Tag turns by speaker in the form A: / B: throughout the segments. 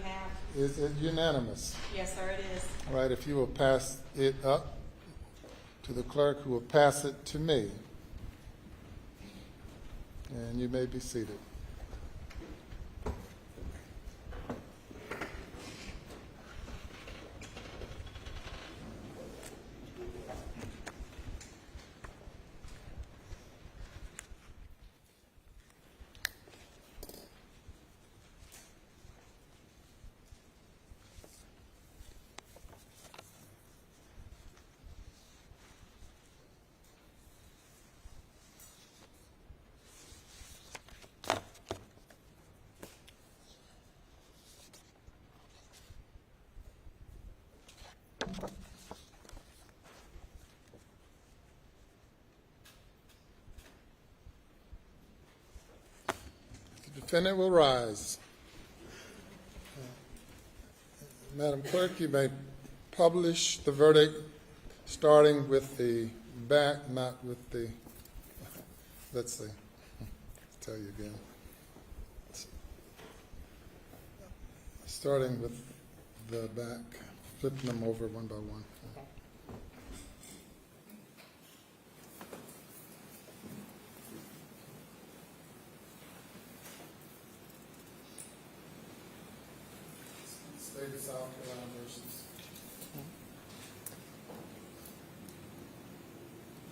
A: have.
B: Is it unanimous?
A: Yes, sir, it is.
B: All right, if you will pass it up to the clerk, who will pass it to me. And you may be seated. The defendant will rise. Madam Clerk, you may publish the verdict starting with the back, not with the, let's see, I'll tell you again. Starting with the back, flipping them over one by one. State of South Carolina versus.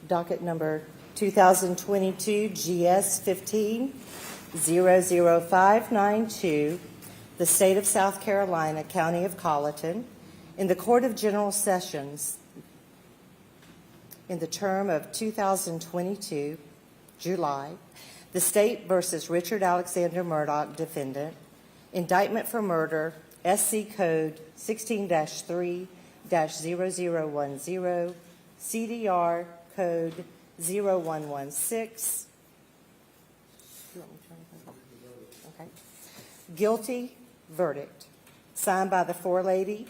C: Docket number 2022 GS 15-00592, the State of South Carolina, County of Colleton, in the Court of General Sessions in the term of 2022, July, the State versus Richard Alexander Murdaugh, defendant, indictment for murder, SC Code 16-3-0010, CDR Code 0116. Okay. Guilty verdict. Signed by the forelady,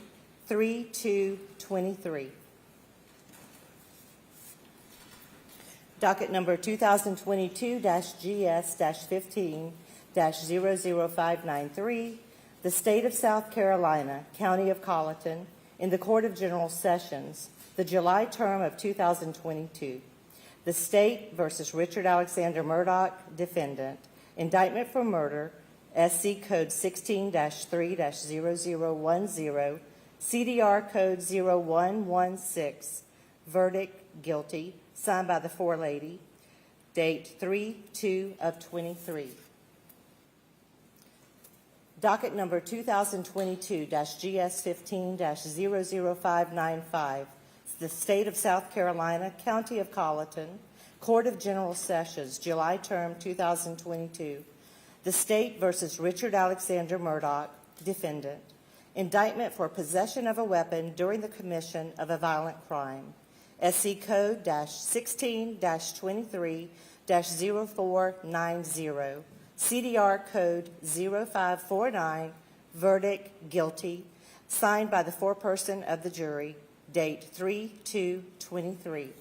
C: 3-2-23. Docket number 2022-GS-15-00593, the State of South Carolina, County of Colleton, in the Court of General Sessions, the July term of 2022. The State versus Richard Alexander Murdaugh, defendant, indictment for murder, SC Code 16-3-0010, CDR Code 0116, verdict guilty, signed by the forelady, date 3/2/23. Docket number 2022-GS15-00595, the State of South Carolina, County of Colleton, Court of General Sessions, July term 2022. The State versus Richard Alexander Murdaugh, defendant, indictment for possession of a weapon during the commission of a violent crime, SC Code -16-23-0490, CDR Code 0549, verdict guilty, signed by the foreperson of the jury, date 3/2/23.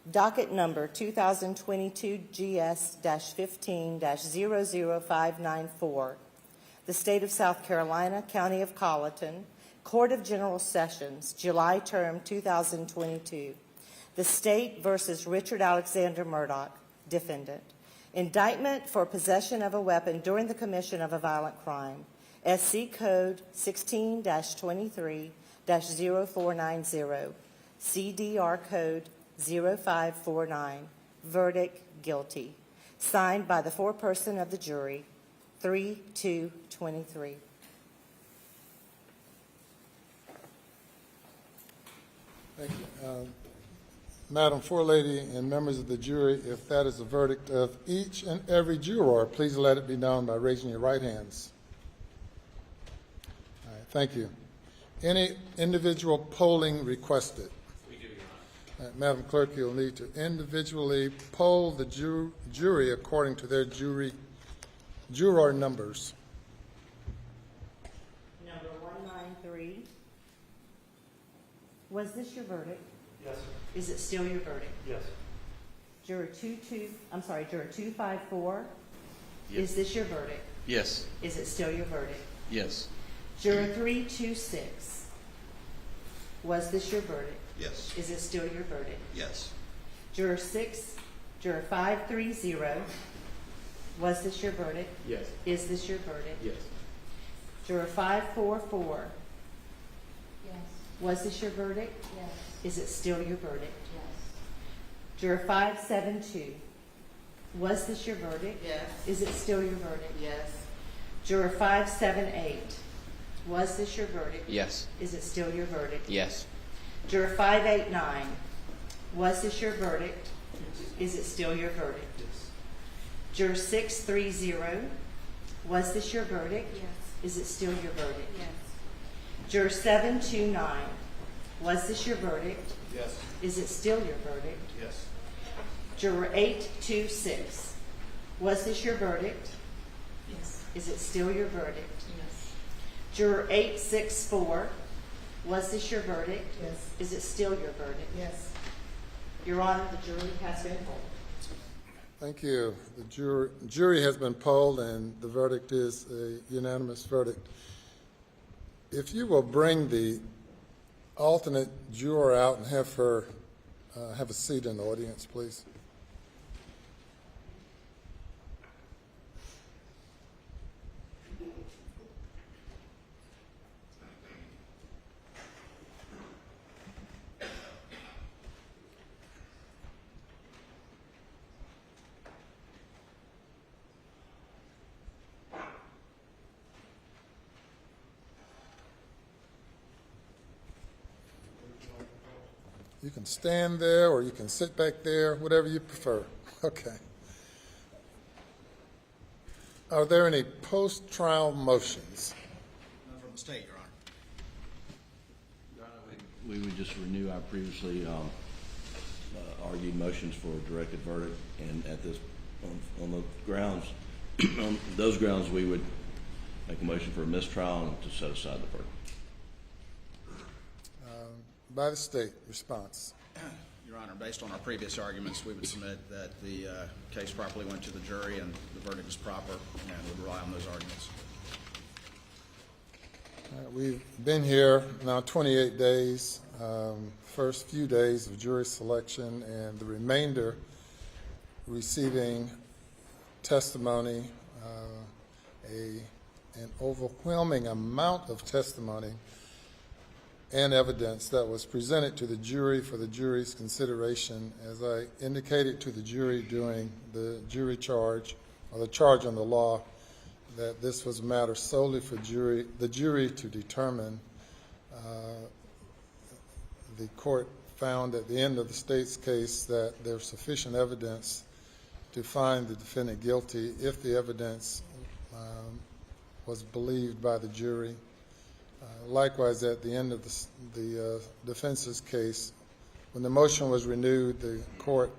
C: Docket number 2022 GS-15-00594, the State of South Carolina, County of Colleton, Court of General Sessions, July term 2022. The State versus Richard Alexander Murdaugh, defendant, indictment for possession of a weapon during the commission of a violent crime, SC Code 16-23-0490, CDR Code 0549, verdict guilty, signed by the foreperson of the jury, 3/2/23.
B: Thank you. Madam Forelady and members of the jury, if that is the verdict of each and every juror, please let it be known by raising your right hands. All right, thank you. Any individual polling requested?
D: We do, Your Honor.
B: Madam Clerk, you'll need to individually poll the jury according to their juror numbers.
C: Number 193. Was this your verdict?
D: Yes, sir.
C: Is it still your verdict?
D: Yes.
C: Juror 254. Is this your verdict?
A: Yes.
C: Is it still your verdict?
A: Yes.
C: Juror 326, was this your verdict?
D: Yes.
C: Is it still your verdict?
D: Yes.
C: Juror 530, was this your verdict?
A: Yes.
C: Is this your verdict?
A: Yes.
C: Juror 544,
E: Yes.
C: was this your verdict?
E: Yes.
C: Is it still your verdict?
E: Yes.
C: Juror 572, was this your verdict?
E: Yes.
C: Is it still your verdict?
E: Yes.
C: Juror 578, was this your verdict?
A: Yes.
C: Is it still your verdict?
A: Yes.
C: Juror 589, was this your verdict? Is it still your verdict?
A: Yes.
C: Juror 630, was this your verdict?
E: Yes.
C: Is it still your verdict?
E: Yes.
C: Juror 729, was this your verdict?
D: Yes.
C: Is it still your verdict?
D: Yes.
C: Juror 826, was this your verdict?
E: Yes.
C: Is it still your verdict?
E: Yes.
C: Juror 864, was this your verdict?
E: Yes.
C: Is it still your verdict?
E: Yes.
C: Your Honor, the jury has been polled.
B: Thank you. The jury has been polled, and the verdict is a unanimous verdict. If you will bring the alternate juror out and have her have a seat in the audience, please. You can stand there or you can sit back there, whatever you prefer. Okay. Are there any post-trial motions?
D: None from the state, Your Honor.
F: We would just renew our previously argued motions for a directed verdict, and at this, on the grounds, on those grounds, we would make a motion for a mistrial and to set aside the verdict.
B: By the state, response.
D: Your Honor, based on our previous arguments, we would submit that the case properly went to the jury and the verdict is proper, and would rely on those arguments.
B: We've been here now 28 days, first few days of jury selection, and the remainder receiving testimony, an overwhelming amount of testimony and evidence that was presented to the jury for the jury's consideration. As I indicated to the jury during the jury charge, or the charge on the law, that this was a matter solely for the jury to determine. The court found at the end of the state's case that there's sufficient evidence to find the defendant guilty if the evidence was believed by the jury. Likewise, at the end of the defense's case, when the motion was renewed, the court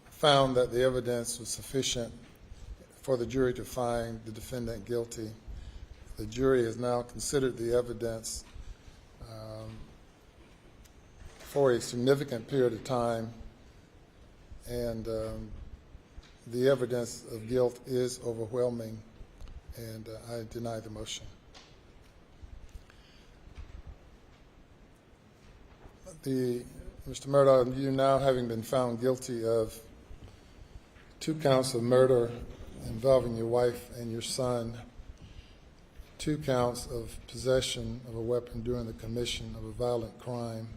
B: found that the evidence was sufficient for the jury to find the defendant guilty. The jury has now considered the evidence for a significant period of time, and the evidence of guilt is overwhelming, and I deny the motion. Mr. Murdaugh, you now having been found guilty of 2 counts of murder involving your wife and your son, 2 counts of possession of a weapon during the commission of a violent crime,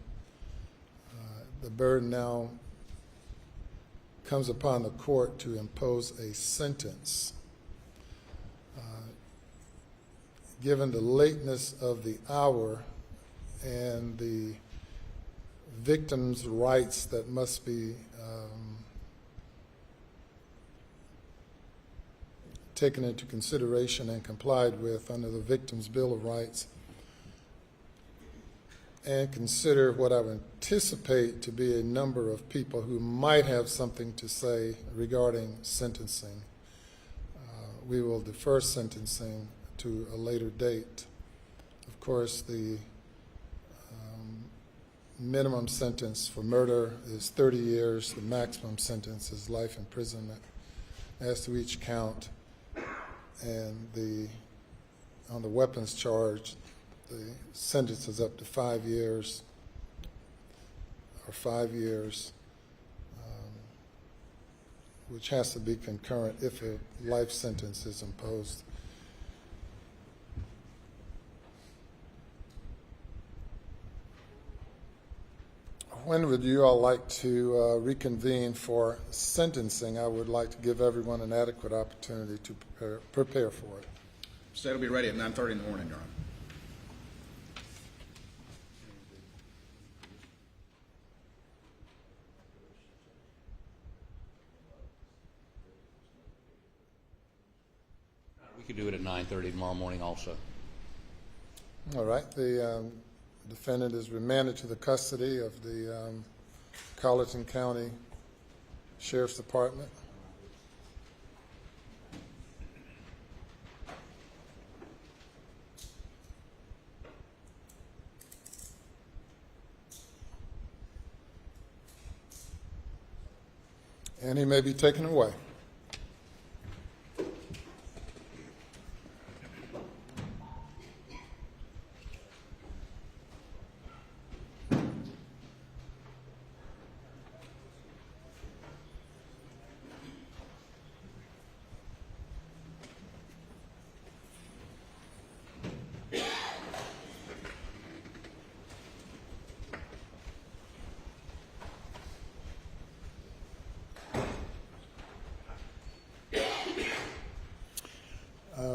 B: the burden now comes upon the court to impose a sentence. Given the lateness of the hour and the victim's rights that must be taken into consideration and complied with under the Victim's Bill of Rights, and consider what I would anticipate to be a number of people who might have something to say regarding sentencing, we will defer sentencing to a later date. Of course, the minimum sentence for murder is 30 years. The maximum sentence is life imprisonment. as to each count. And on the weapons charge, the sentence is up to 5 years or 5 years, which has to be concurrent if a life sentence is imposed. When would you all like to reconvene for sentencing? I would like to give everyone an adequate opportunity to prepare for it.
D: State will be ready at 9:30 in the morning, Your Honor.
A: We could do it at 9:30 tomorrow morning also.
B: All right. The defendant is remanded to the custody of the Colleton County Sheriff's Department. And he may be taken away.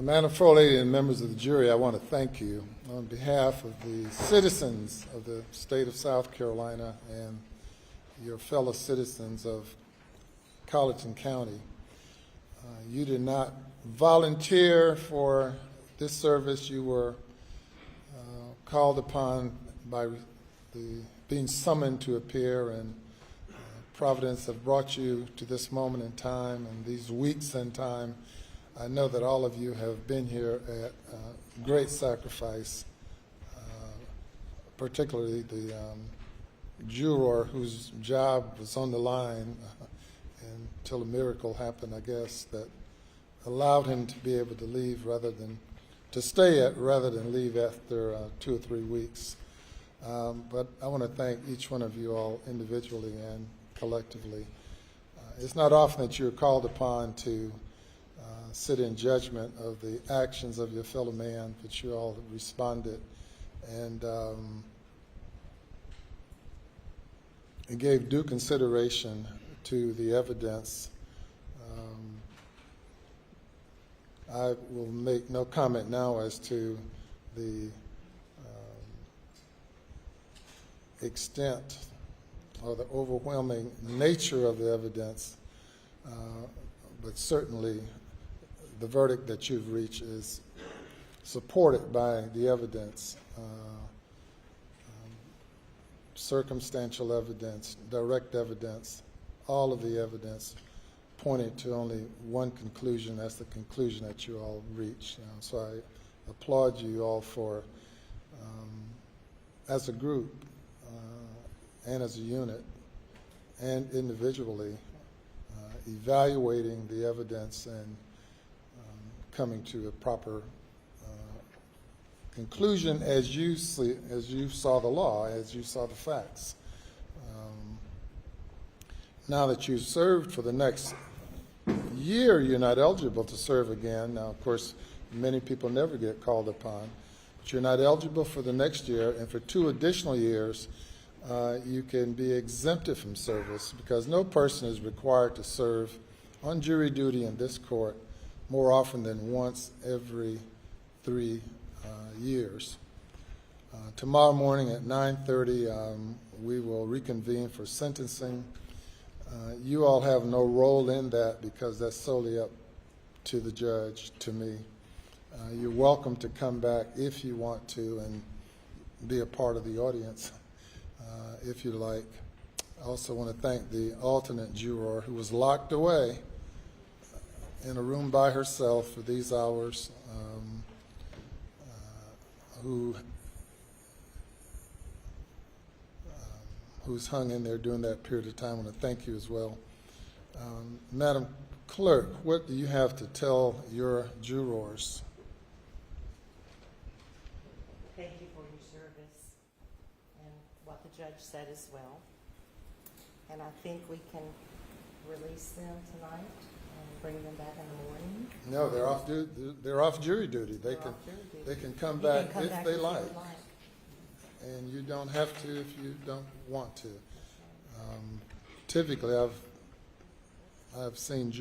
B: Manifold Lady and members of the jury, I want to thank you on behalf of the citizens of the state of South Carolina and your fellow citizens of Colleton County. You did not volunteer for this service. You were called upon by being summoned to appear, and Providence have brought you to this moment in time and these weeks in time. I know that all of you have been here at great sacrifice, particularly the juror whose job was on the line until a miracle happened, I guess, that allowed him to be able to leave rather than leave after 2 or 3 weeks. But I want to thank each one of you all individually and collectively. It's not often that you're called upon to sit in judgment of the actions of your fellow man, but you all responded and gave due consideration to the evidence. I will make no comment now as to the extent or the overwhelming nature of the evidence, but certainly the verdict that you've reached is supported by the evidence, circumstantial evidence, direct evidence, all of the evidence pointed to only one conclusion. That's the conclusion that you all reached. So I applaud you all for, as a group and as a unit and individually, evaluating the evidence and coming to a proper conclusion as you saw the law, as you saw the facts. Now that you've served for the next year, you're not eligible to serve again. Now, of course, many people never get called upon, but you're not eligible for the next year, and for 2 additional years, you can be exempted from service because no person is required to serve on jury duty in this court more often than once every 3 years. Tomorrow morning at 9:30, we will reconvene for sentencing. You all have no role in that because that's solely up to the judge, to me. You're welcome to come back if you want to and be a part of the audience if you like. I also want to thank the alternate juror who was locked away in a room by herself for these hours, who's hung in there during that period of time. I want to thank you as well. Madam Clerk, what do you have to tell your jurors?
C: Thank you for your service and what the judge said as well. And I think we can release them tonight and bring them back in the morning.
B: No, they're off jury duty. They can
C: off jury duty.
B: they can come
C: You
B: back
C: can come
B: if
C: back
B: they
C: if you
B: like,
C: would like.
B: and you don't have to if you don't want to. Typically, I've seen jurors